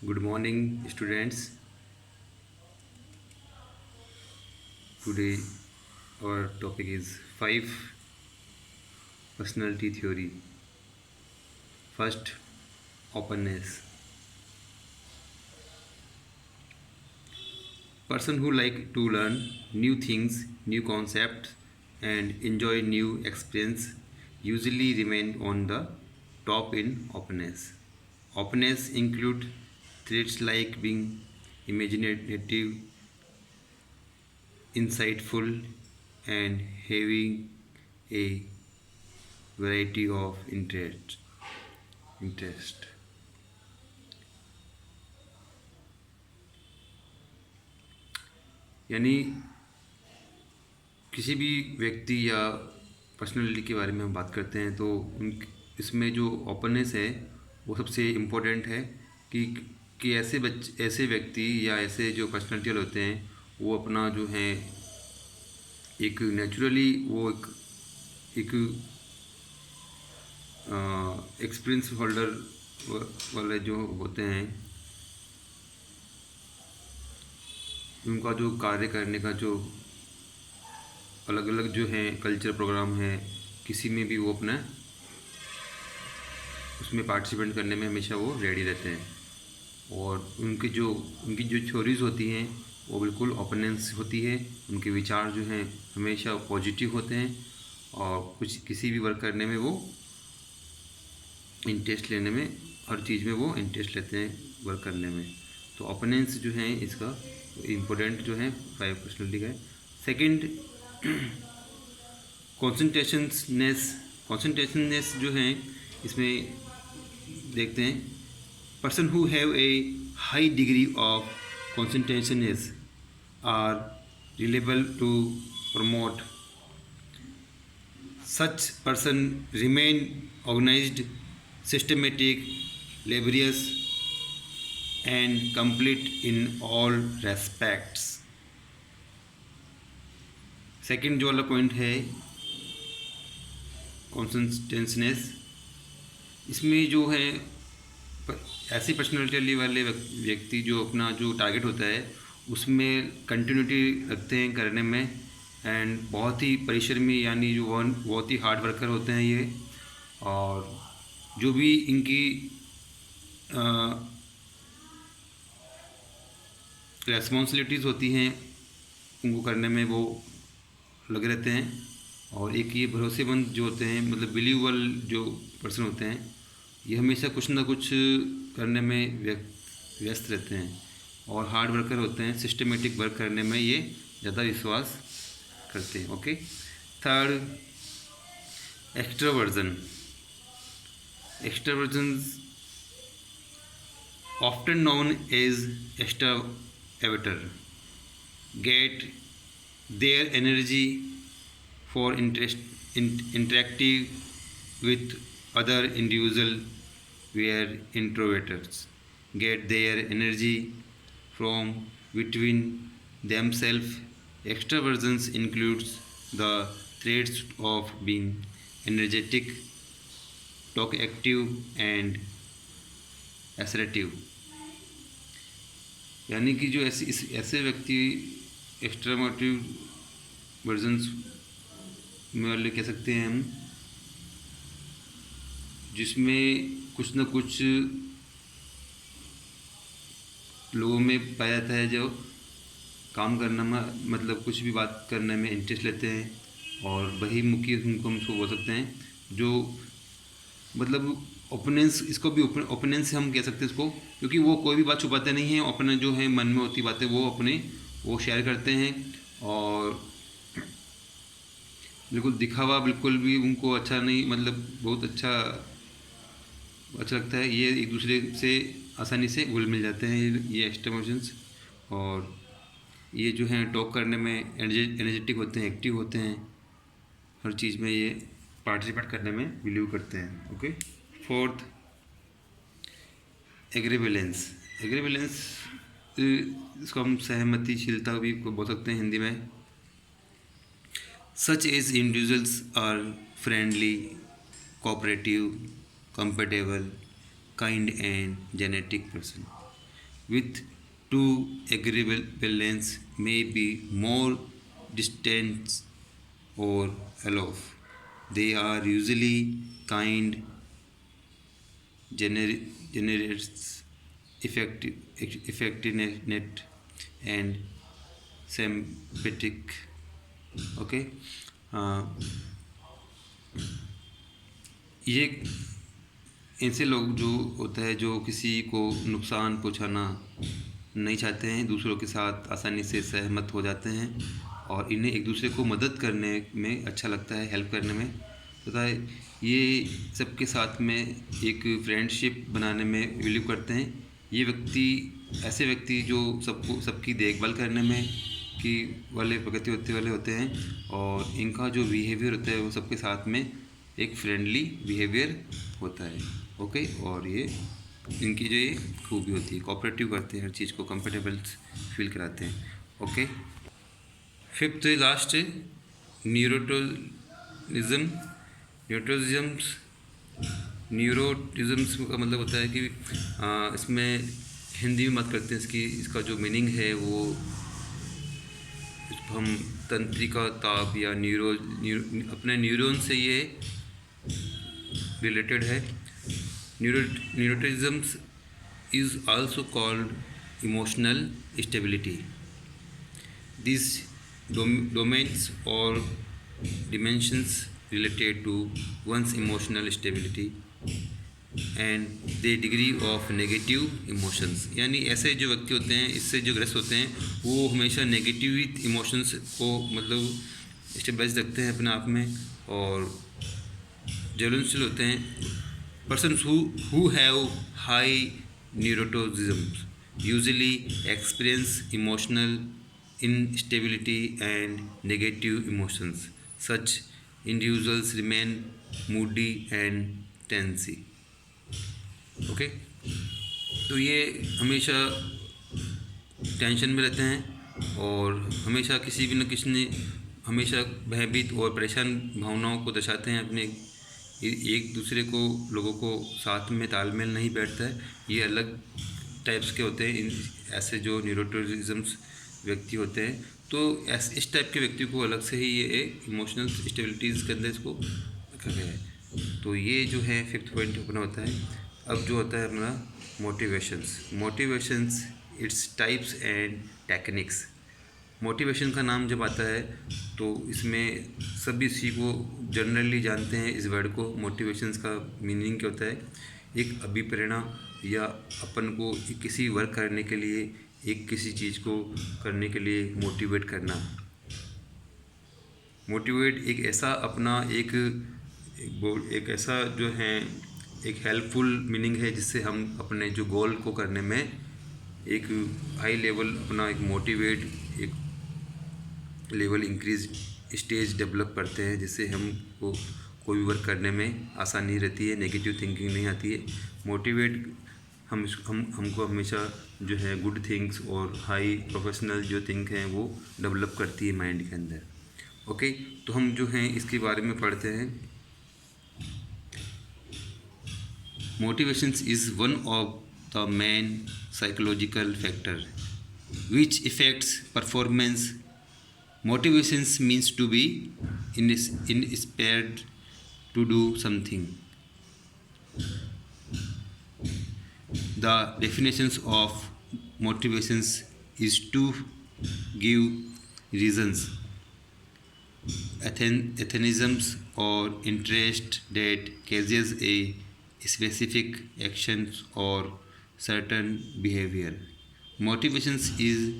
Good morning, students. Today, our topic is 5 personality theory. First, openness. Person who like to learn new things, new concepts, and enjoy new experience usually remain on the top in openness. Openness include traits like being imaginative, insightful, and having a variety of interest. यानी किसी भी व्यक्ति या personality के बारे में हम बात करते हैं तो उन इसमें जो ओपननेस है वो सबसे इम्पोर्टेंट है कि ऐसे व्यक्ति या ऐसे जो पर्सनालिटी होते हैं वो अपना जो है एक नेचुरली वो एक एक्सपीरियंस होल्डर वाले जो होते हैं उनका जो कार्य करने का जो अलग अलग जो है कल्चर प्रोग्राम है किसी में भी वो अपना उसमें पार्टिसिपेट करने में हमेशा वो रेडी रहते हैं और उनकी जो थ्योरीज होती हैं वो बिल्कुल ओपनेंस होती है। उनके विचार जो हैं हमेशा पॉजिटिव होते हैं और किसी भी वर्क करने में वो इंटरेस्ट लेने में हर चीज़ में वो इंटरेस्ट लेते हैं वर्क करने में। तो ओपनेंस जो है इसका इम्पोर्टेंट जो है 5 पर्सनैलिटी का है। सेकेंड, कॉन्सेंट्रेशननेस जो है इसमें देखते हैं person who have a high degree of conscientiousness are reliable to promote such person remain organised systematic laborious and complete in all respects। Second जो वाला पॉइंट है कॉन्सिस्टेंसनेस, इसमें जो है ऐसी पर्सनैलिटी वाले व्यक्ति जो अपना जो टारगेट होता है उसमें कंटिन्यूटी रखते हैं करने में एंड बहुत ही परिश्रमी यानी जो बहुत ही हार्ड वर्कर होते हैं ये। और जो भी इनकी रेस्पॉन्सिबिलिटीज़ होती हैं उनको करने में वो लगे रहते हैं। और एक ये भरोसेमंद जो होते हैं मतलब बिलीवेबल जो पर्सन होते हैं ये हमेशा कुछ ना कुछ करने में व्यस्त रहते हैं और हार्ड वर्कर होते हैं। सिस्टमेटिक वर्क करने में ये ज़्यादा विश्वास करते हैं। Okay. Third, extraversion often known as extroverts get their energy for interacting with other individuals, where introverts get their energy from between themselves. Extroversions includes the traits of being energetic, talkative, and assertive। यानी कि जो ऐसे व्यक्ति एक्सट्रावर्टिव versions में वाले कह सकते हैं हम, जिसमें कुछ ना कुछ लोगों में पाया जाता है जो काम करना में मतलब कुछ भी बात करने में इंटरेस्ट लेते हैं और वही मुख्य उनको हम बोल सकते हैं जो मतलब ओपनेंस। इसको भी ओपनेंस हम कह सकते हैं इसको, क्योंकि वो कोई भी बात छुपाते नहीं हैं। अपने जो है मन में होती बातें वो शेयर करते हैं और बिल्कुल दिखावा बिल्कुल भी उनको अच्छा नहीं मतलब बहुत अच्छा लगता है। ये एक दूसरे से आसानी से घुल मिल जाते हैं ये एक्सट्रोवर्जन्स। और ये जो हैं टॉक करने में एनर्जेटिक होते हैं, एक्टिव होते हैं, हर चीज़ में ये पार्टिसिपेट करने में बिलीव करते हैं। ओके। फोर्थ, एग्रीवेलेंस इसको हम सहमतिशीलता भी बोल सकते हैं हिंदी में। Such as individuals are friendly, cooperative, comfortable, kind and genetic person. with two equivalents may be more distant or aloof. They are usually kind, generous, affectionate, and sympathetic. Okay. ये ऐसे लोग जो होता है जो किसी को नुकसान पहुंचाना नहीं चाहते हैं, दूसरों के साथ आसानी से सहमत हो जाते हैं और इन्हें एक दूसरे को मदद करने में अच्छा लगता है, हेल्प करने में तथा ये सबके साथ में एक फ्रेंडशिप बनाने में बिलीव करते हैं। ये व्यक्ति ऐसे व्यक्ति जो सबकी देखभाल करने में की वाले प्रकृति वाले होते हैं और इनका जो बिहेवियर होता है वो सबके साथ में एक फ्रेंडली बिहेवियर होता है। ओके, और ये इनकी जो ये खूबी होती है, कोऑपरेटिव करते हैं, हर चीज़ को कंफर्टेबल फील कराते हैं। ओके, फिफ्थ लास्ट न्यूरोटिज्म्स का मतलब होता है कि इसमें हिंदी में बात करते हैं, इसका जो मीनिंग है वो हम तंत्रिका ताप या अपने न्यूरॉन से ये रिलेटेड है। Neuroticism is also called emotional stability. These domains or dimensions related to one's emotional stability and the degree of negative emotions। यानी ऐसे जो व्यक्ति होते हैं, इससे जो ग्रस्त होते हैं, वो हमेशा नेगेटिव इमोशंस को मतलब स्टेबलाइज रखते हैं अपने आप में और ज्वलनशील होते हैं। Persons who have high neuroticism usually experience emotional instability and negative emotions. Such individuals remain moody and tense। Okay, तो ये हमेशा टेंशन में रहते हैं और हमेशा किसी भी न किसी ने हमेशा भयभीत और परेशान भावनाओं को दर्शाते हैं। अपने एक दूसरे को लोगों को साथ में तालमेल नहीं बैठता है। ये अलग टाइप्स के होते हैं ऐसे जो न्यूरोटिज्म्स व्यक्ति होते हैं। तो इस टाइप के व्यक्ति को अलग से ही ये इमोशनल स्टेबिलिटीज़ के अंदर इसको रखा गया है। तो ये जो है फिफ्थ पॉइंट अपना होता है। अब जो होता है अपना motivations its types and techniques. Motivation का नाम जब आता है तो इसमें सभी इसी को जनरली जानते हैं। इस वर्ड को मोटिवेशंस का मीनिंग क्या होता है? एक अभिप्रेरणा या अपन को किसी वर्क करने के लिए, एक किसी चीज़ को करने के लिए मोटिवेट करना। मोटिवेट एक ऐसा अपना एक ऐसा जो है एक हेल्पफुल मीनिंग है जिससे हम अपने जो गोल को करने में एक हाई लेवल अपना एक मोटिवेट एक लेवल इंक्रीज स्टेज डेवलप करते हैं, जिससे हमको कोई भी वर्क करने में आसानी रहती है, नेगेटिव थिंकिंग नहीं आती है। मोटिवेट हमको हमेशा जो है गुड थिंग्स और हाई प्रोफेशनल जो थिंक हैं वो डेवलप करती है माइंड के अंदर। ओके, तो हम जो हैं इसके बारे में पढ़ते हैं। Motivations is one of the main psychological factor which affects performance। Motivations means to be inspired to do something। The definitions of motivations is to give reasons, enthusiasm or interest that causes a specific action or certain behavior। Motivations is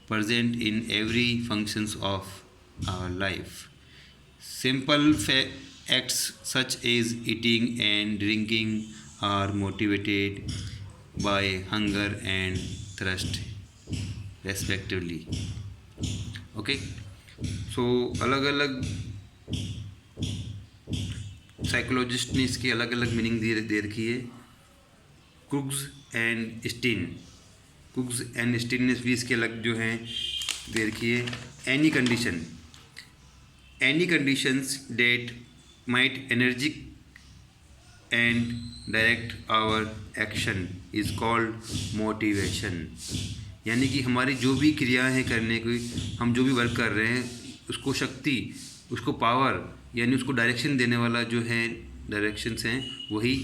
present in every functions of our life। Simple acts such as eating and drinking are motivated by hunger and thirst respectively। Okay, so अलग अलग psychologist ने इसकी अलग अलग meaning दे रखी है। क्रुग्स and Stein ने भी इसके अलग जो हैं दे रखी है। Any conditions that might and direct our action is called motivation। यानी कि हमारी जो भी क्रियाएं हैं करने की, हम जो भी वर्क कर रहे हैं उसको शक्ति, उसको पावर यानी उसको डायरेक्शन देने वाला जो है डायरेक्शंस हैं वही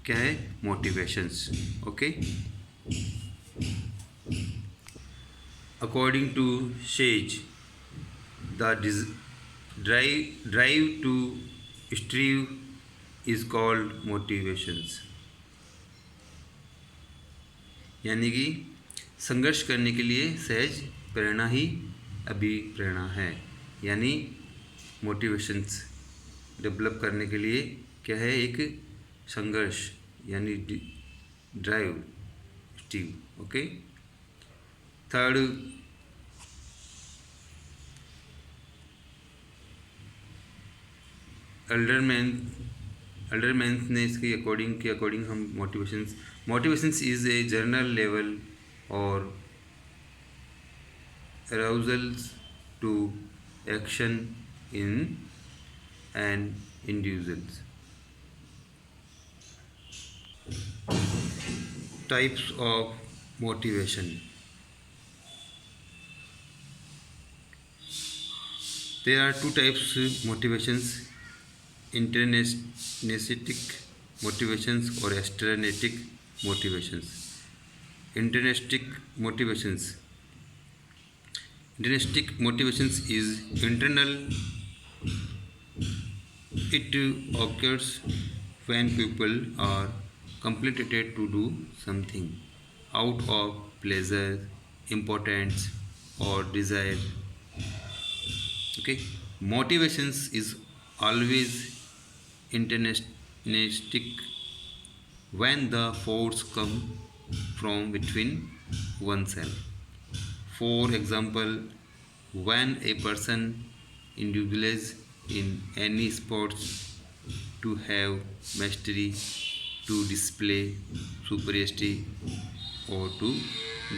क्या है, motivations. Okay, according to says the drive to strive is called motivations। यानी कि संघर्ष करने के लिए सहज प्रेरणा ही अभिप्रेरणा है। यानी मोटिवेशंस डेवलप करने के लिए क्या है, एक संघर्ष यानी drive, Steve. Okay, third, alderman ने इसके अकॉर्डिंग हम motivations is a journal level और arousals to action in an individuals। Types of motivation। There are two types of motivations: intrinsic motivations or extrinsic motivations। Intrinsic motivations is internal। It occurs when people are compelled to do something out of pleasure, importance or desire। Okay, motivations is always intrinsic when the force come from within oneself। For example, when a person engages in any sports to have mastery, to display superiority or to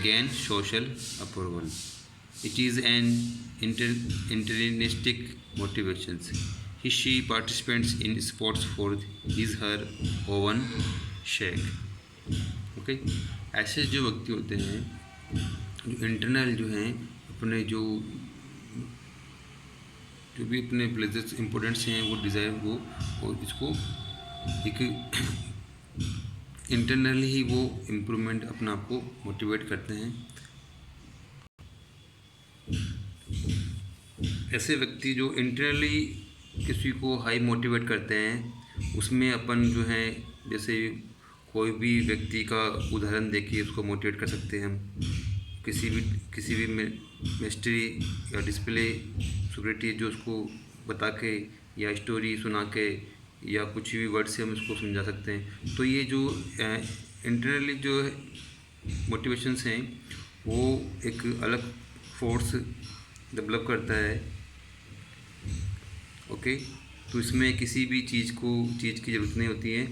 gain social approval, it is an intrinsic motivation। She participates in sports for his her own sake। Okay, ऐसे जो व्यक्ति होते हैं जो internal जो हैं अपने जो भी अपने प्लेजर्स इम्पोर्टेंट्स हैं वो डिज़ायर वो और इसको एक इंटरनली ही वो इम्प्रूवमेंट अपना आप को मोटिवेट करते हैं। ऐसे व्यक्ति जो इंटरनली किसी को हाई मोटिवेट करते हैं उसमें अपन जो है जैसे कोई भी व्यक्ति का उदाहरण देके उसको मोटिवेट कर सकते हैं हम। किसी भी मिस्ट्री या डिस्प्ले सुपरियरिटी जो उसको बता के या स्टोरी सुना के या कुछ भी वर्ड से हम उसको समझा सकते हैं। तो ये जो इंटरनली जो मोटिवेशंस हैं वो एक अलग फोर्स डेवलप करता है। ओके, तो इसमें किसी भी चीज़ की ज़रूरत नहीं होती है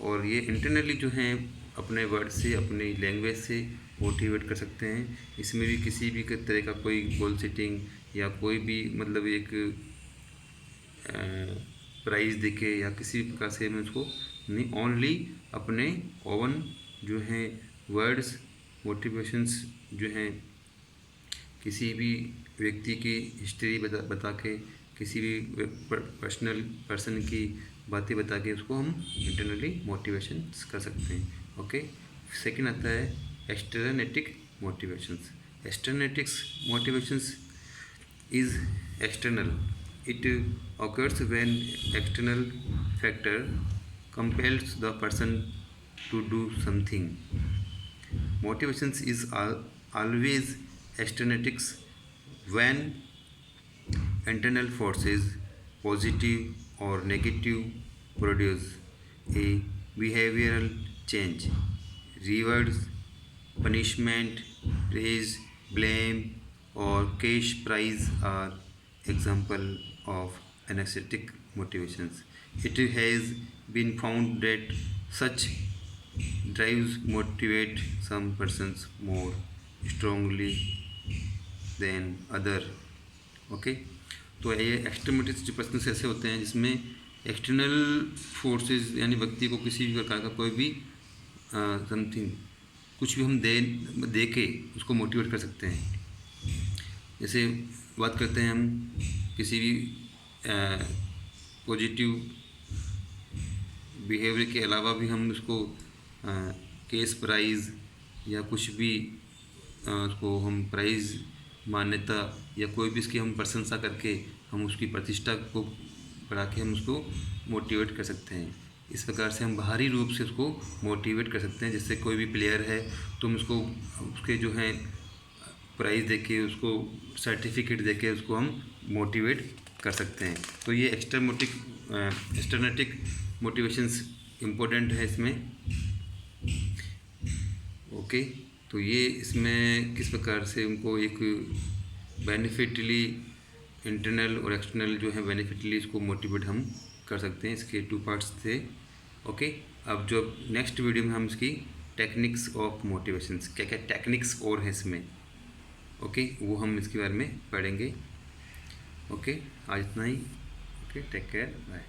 और ये इंटरनली जो हैं अपने वर्ड से अपनी लैंग्वेज से मोटिवेट कर सकते हैं। इसमें भी किसी भी तरह का कोई गोल सेटिंग या कोई भी मतलब एक प्राइज़ देके या किसी भी प्रकार से मैं उसको नहीं, ओनली अपने ओवन जो हैं वर्ड्स मोटिवेशंस जो हैं किसी भी व्यक्ति की हिस्ट्री बता के किसी भी पर्सन की बातें बता के उसको हम इंटरनली मोटिवेशन कर सकते हैं। ओके, सेकंड आता है extrinsic motivations. Extrinsic motivations is external. It occurs when external factor compels the person to do something। Motivations is always external when internal forces, positive or negative, produce a behavioral change। Rewards, punishment, praise, blame or cash prize are example of aesthetic motivations। It has been found that such drives motivate some persons more strongly than other। Okay, तो ये extremities जो person ऐसे होते हैं जिसमें external forces यानी व्यक्ति को किसी भी प्रकार का कोई भी समथिंग कुछ भी हम दे के उसको मोटिवेट कर सकते हैं। जैसे बात करते हैं हम किसी भी पॉजिटिव बिहेवियर के अलावा भी हम उसको केस प्राइज़ या कुछ भी उसको हम प्राइज़ मान्यता या कोई भी इसकी हम प्रशंसा करके हम उसकी प्रतिष्ठा को बढ़ा के हम उसको मोटिवेट कर सकते हैं। इस प्रकार से हम बाहरी रूप से उसको मोटिवेट कर सकते हैं। जैसे कोई भी प्लेयर है तो हम उसको उसके जो हैं प्राइज़ देके उसको सर्टिफिकेट देके उसको हम मोटिवेट कर सकते हैं। तो ये एक्सटर्नेटिक मोटिवेशंस इम्पोर्टेंट है इसमें। ओके, तो ये इसमें किस प्रकार से उनको एक बेनिफिटली इंटरनल और एक्सटर्नल जो है बेनिफिटली इसको मोटिवेट हम कर सकते हैं। इसके 2 पार्ट्स थे। ओके, अब जो नेक्स्ट वीडियो में हम इसकी टेक्निक्स ऑफ मोटिवेशंस, क्या क्या टेक्निक्स और हैं इसमें, ओके, वो हम इसके बारे में पढ़ेंगे। ओके, आज इतना ही। Okay, take care, bye.